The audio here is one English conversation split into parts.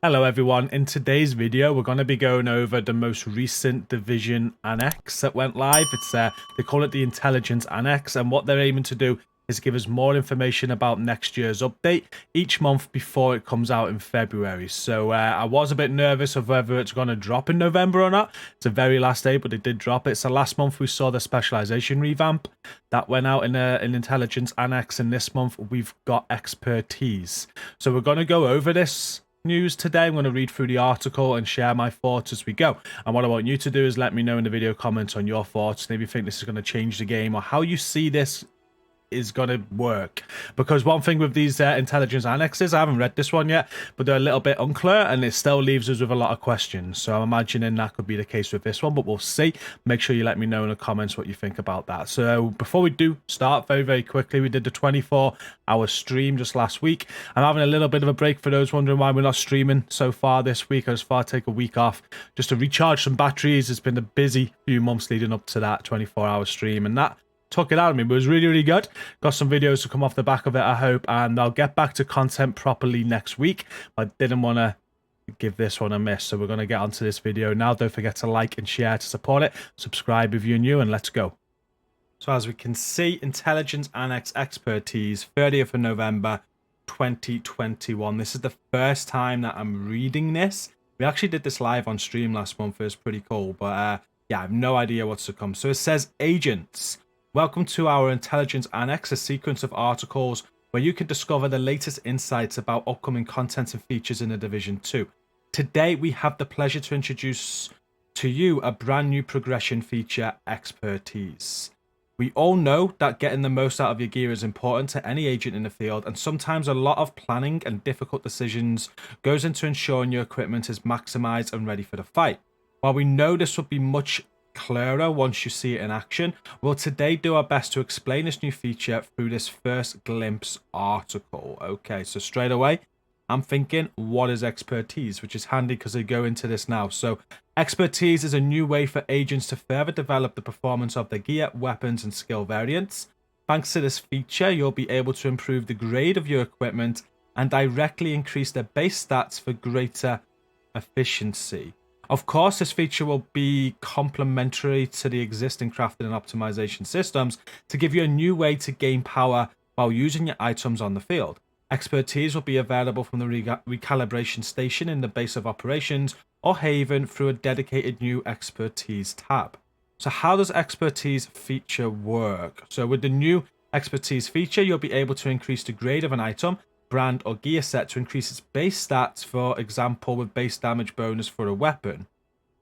Hello everyone, in today's video we're going to be going over the most recent division annex that went live. They call it the intelligence annex, and what they're aiming to do is give us more information about next year's update each month before it comes out in February. So I was a bit nervous of whether it's going to drop in November or not. It's the very last day, but it did drop it. So last month we saw the specialization revamp that went out in an intelligence annex, and this month we've got expertise. So we're going to go over this news today. I'm going to read through the article and share my thoughts as we go. And what I want you to do is let me know in the video comments on your thoughts, and if you think this is going to change the game or how you see this is going to work. Because one thing with these intelligence annexes, I haven't read this one yet, but they're a little bit unclear and it still leaves us with a lot of questions. So I'm imagining that could be the case with this one, but we'll see. Make sure you let me know in the comments what you think about that. So before we do start, very quickly, we did the 24-hour stream just last week. I'm having a little bit of a break for those wondering why we're not streaming so far this week. I just thought I'd take a week off just to recharge some batteries. It's been a busy few months leading up to that 24-hour stream, and that took it out of me, but it was really good. Got some videos to come off the back of it, I hope, and I'll get back to content properly next week. I didn't want to give this one a miss, so we're going to get onto this video now. Don't forget to like and share to support it. Subscribe if you're new, and let's go. So as we can see, Intelligence Annex Expertise, 30th of November 2021. This is the first time that I'm reading this. We actually did this live on stream last month. It was pretty cool, but yeah, I have no idea what's to come. So it says, agents, welcome to our Intelligence Annex, a sequence of articles where you can discover the latest insights about upcoming content and features in the Division 2. Today, we have the pleasure to introduce to you a brand new progression feature, Expertise. We all know that getting the most out of your gear is important to any agent in the field, and sometimes a lot of planning and difficult decisions goes into ensuring your equipment is maximized and ready for the fight. While we know this will be much clearer once you see it in action, we'll today do our best to explain this new feature through this first glimpse article. Okay, so straight away I'm thinking, what is expertise? Which is handy because they go into this now. So expertise is a new way for agents to further develop the performance of their gear, weapons, and skill variants. Thanks to this feature, you'll be able to improve the grade of your equipment and directly increase their base stats for greater efficiency. Of course, this feature will be complementary to the existing crafting and optimization systems to give you a new way to gain power while using your items on the field. Expertise will be available from the recalibration station in the base of operations or Haven through a dedicated new expertise tab. So how does expertise feature work? So with the new expertise feature, you'll be able to increase the grade of an item, brand, or gear set to increase its base stats, for example with base damage bonus for a weapon.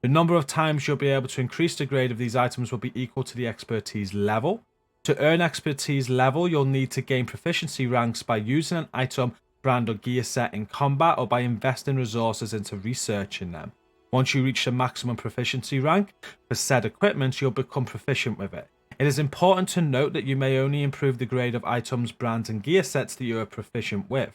The number of times you'll be able to increase the grade of these items will be equal to the expertise level. To earn expertise level, you'll need to gain proficiency ranks by using an item, brand, or gear set in combat, or by investing resources into researching them. Once you reach the maximum proficiency rank for said equipment, you'll become proficient with it. It is important to note that you may only improve the grade of items, brands, and gear sets that you are proficient with.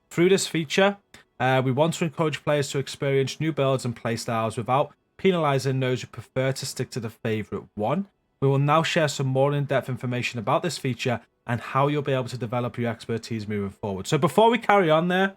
Through this feature, we want to encourage players to experience new builds and playstyles without penalizing those who prefer to stick to the favorite one. We will now share some more in-depth information about this feature and how you'll be able to develop your expertise moving forward. So before we carry on there,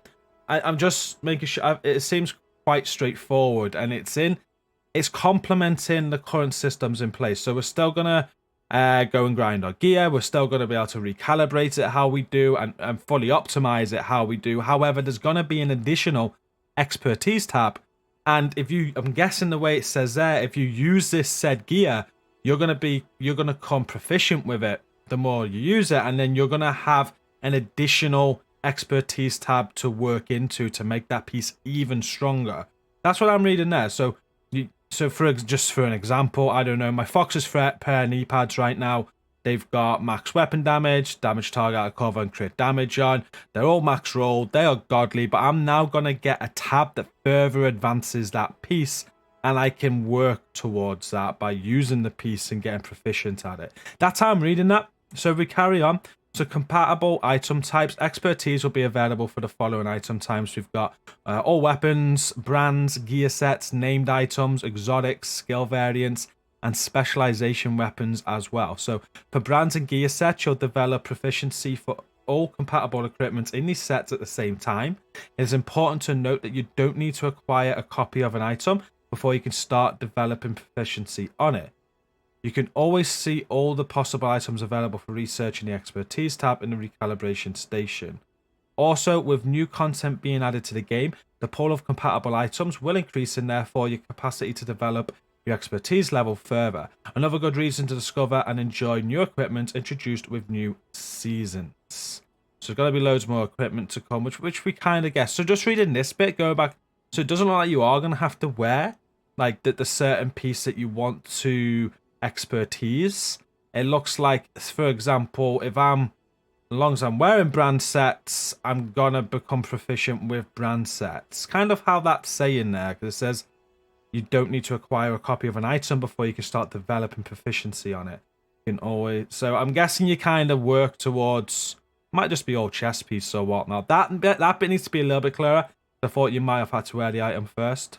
I'm just making sure it seems quite straightforward, and it's complementing the current systems in place. So we're still gonna go and grind our gear. We're still going to be able to recalibrate it how we do and fully optimize it how we do. However, there's going to be an additional expertise tab. And I'm guessing the way it says there, if you use this said gear, you're going to become proficient with it the more you use it. And then you're going to have an additional expertise tab to work into to make that piece even stronger. That's what I'm reading there. So just for an example, I don't know, my Fox's pair knee pads right now, they've got max weapon damage, damage target out of cover, and crit damage on. They're all max rolled, they are godly, but I'm now going to get a tab that further advances that piece, and I can work towards that by using the piece and getting proficient at it. That's how I'm reading that. So if we carry on, so compatible item types, expertise will be available for the following item types. We've got all weapons, brands, gear sets, named items, exotics, skill variants, and specialization weapons as well. So for brands and gear sets, you'll develop proficiency for all compatible equipment in these sets at the same time. It is important to note that you don't need to acquire a copy of an item before you can start developing proficiency on it. You can always see all the possible items available for research in the expertise tab in the recalibration station. Also, with new content being added to the game, the pool of compatible items will increase and therefore your capacity to develop your expertise level further. Another good reason to discover and enjoy new equipment introduced with new seasons. So there's going to be loads more equipment to come, which we kind of guess. So just reading this bit, go back. So it doesn't look like you are going to have to wear like the certain piece that you want to expertise. It looks like, for example, as long as I'm wearing brand sets, I'm gonna become proficient with brand sets. Kind of how that's saying there, because it says you don't need to acquire a copy of an item before you can start developing proficiency on it. You can always. So I'm guessing you kind of work towards. Might just be all chest piece or whatnot. That bit needs to be a little bit clearer. I thought you might have had to wear the item first.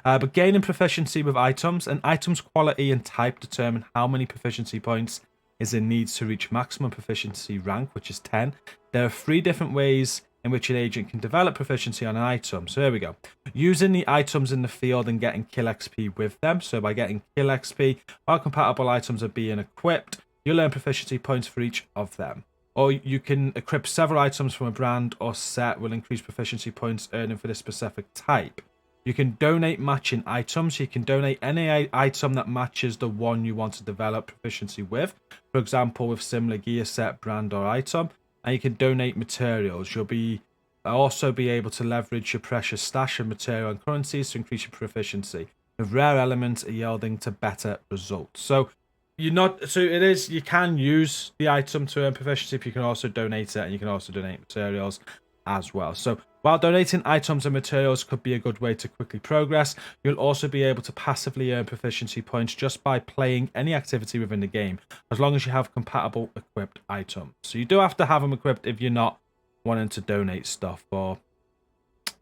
But gaining proficiency with items, an item's quality and type determine how many proficiency points is it needs to reach maximum proficiency rank, which is 10. There are 3 different ways in which an agent can develop proficiency on an item. So here we go. Using the items in the field and getting kill XP with them. So by getting kill XP, while compatible items are being equipped, you'll earn proficiency points for each of them. Or you can equip several items from a brand or set, will increase proficiency points earning for this specific type. You can donate matching items. You can donate any item that matches the one you want to develop proficiency with. For example, with similar gear set, brand, or item. And you can donate materials. You'll also be able to leverage your precious stash of material and currencies to increase your proficiency, with rare elements yielding to better results. So you can use the item to earn proficiency, but you can also donate it, and you can also donate materials as well. So while donating items and materials could be a good way to quickly progress, you'll also be able to passively earn proficiency points just by playing any activity within the game, as long as you have compatible equipped items. So you do have to have them equipped if you're not wanting to donate stuff or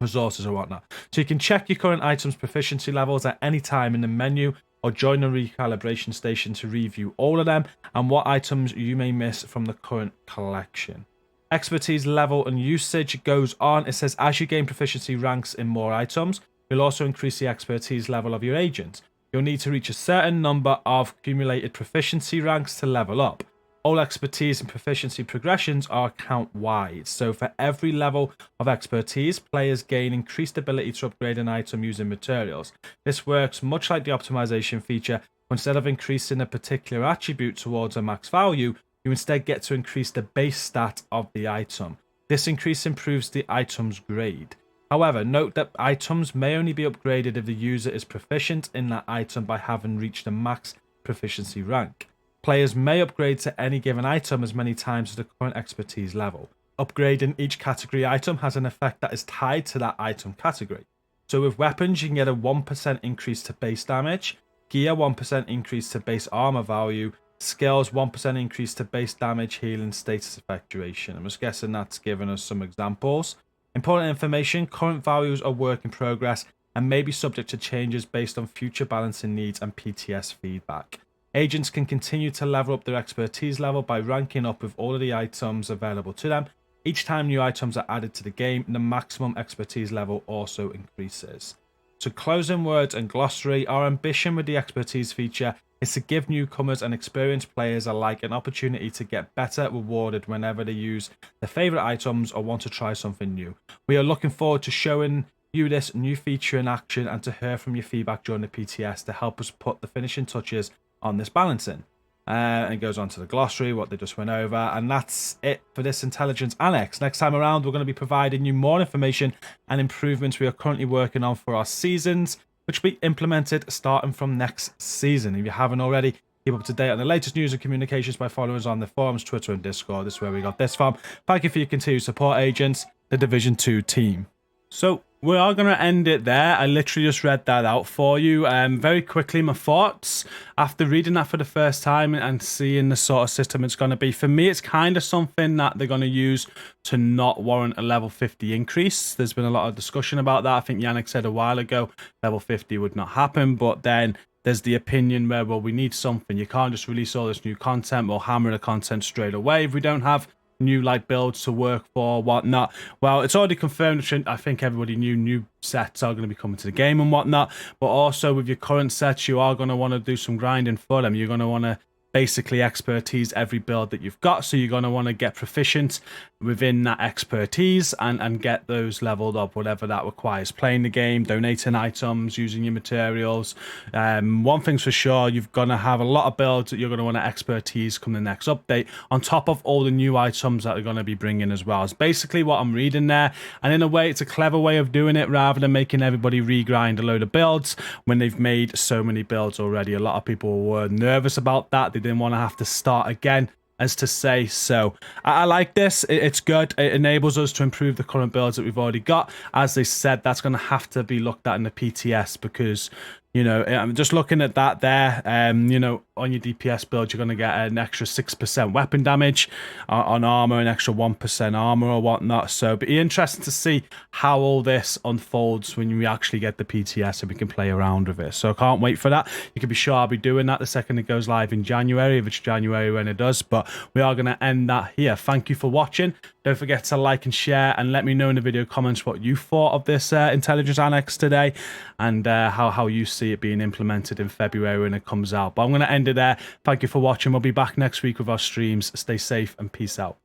resources or whatnot. So you can check your current items proficiency levels at any time in the menu, or join the recalibration station to review all of them and what items you may miss from the current collection. Expertise level and usage goes on. It says as you gain proficiency ranks in more items, you'll also increase the expertise level of your agent. You'll need to reach a certain number of accumulated proficiency ranks to level up. All expertise and proficiency progressions are account-wide. So for every level of expertise, players gain increased ability to upgrade an item using materials. This works much like the optimization feature. Instead of increasing a particular attribute towards a max value, you instead get to increase the base stat of the item. This increase improves the item's grade. However, note that items may only be upgraded if the user is proficient in that item by having reached a max proficiency rank. Players may upgrade to any given item as many times as the current expertise level. Upgrading each category item has an effect that is tied to that item category. So with weapons, you can get a 1% increase to base damage, gear 1% increase to base armor value, skills 1% increase to base damage, healing, status effect, duration. I'm just guessing that's giving us some examples. Important information, current values are work in progress and may be subject to changes based on future balancing needs and PTS feedback. Agents can continue to level up their expertise level by ranking up with all of the items available to them. Each time new items are added to the game, the maximum expertise level also increases. So closing words and glossary, our ambition with the expertise feature is to give newcomers and experienced players alike an opportunity to get better rewarded whenever they use their favorite items or want to try something new. We are looking forward to showing you this new feature in action and to hear from your feedback during the PTS to help us put the finishing touches on this balancing. And it goes on to the glossary, what they just went over, and that's it for this intelligence annex. Next time around, we're going to be providing you more information and improvements we are currently working on for our seasons, which will be implemented starting from next season. If you haven't already, keep up to date on the latest news and communications by following us on the forums, Twitter, and Discord. This is where we got this from. Thank you for your continued support, agents, the Division 2 team. So we are going to end it there. I literally just read that out for you. Very quickly, my thoughts after reading that for the first time and seeing the sort of system it's going to be. For me, it's kind of something that they're going to use to not warrant a level 50 increase. There's been a lot of discussion about that. I think Yannick said a while ago level 50 would not happen, but then there's the opinion where, well, we need something. You can't just release all this new content or hammer the content straight away if we don't have new like builds to work for, whatnot. Well, it's already confirmed. I think everybody knew new sets are going to be coming to the game and whatnot. But also with your current sets, you are going to want to do some grinding for them. You're going to want to basically expertise every build that you've got, so you're going to want to get proficient within that expertise and get those leveled up, whatever that requires. Playing the game, donating items, using your materials. One thing's for sure, you're going to have a lot of builds that you're going to want to expertise come the next update, on top of all the new items that they're going to be bringing as well. It's basically what I'm reading there, and in a way it's a clever way of doing it, rather than making everybody regrind a load of builds when they've made so many builds already. A lot of people were nervous about that. They didn't want to have to start again, as to say. So I like this. It's good. It enables us to improve the current builds that we've already got. As they said, that's going to have to be looked at in the PTS, because, you know, I'm just looking at that there. You know, on your DPS build, you're going to get an extra 6% weapon damage on armor, an extra 1% armor or whatnot. So it'll be interesting to see how all this unfolds when we actually get the PTS and we can play around with it. So I can't wait for that. You can be sure I'll be doing that the second it goes live in January, if it's January when it does. But we are going to end that here. Thank you for watching. Don't forget to like and share, and let me know in the video comments what you thought of this intelligence annex today, and how you see it being implemented in February when it comes out. But I'm going to end it there. Thank you for watching. We'll be back next week with our streams. Stay safe and peace out.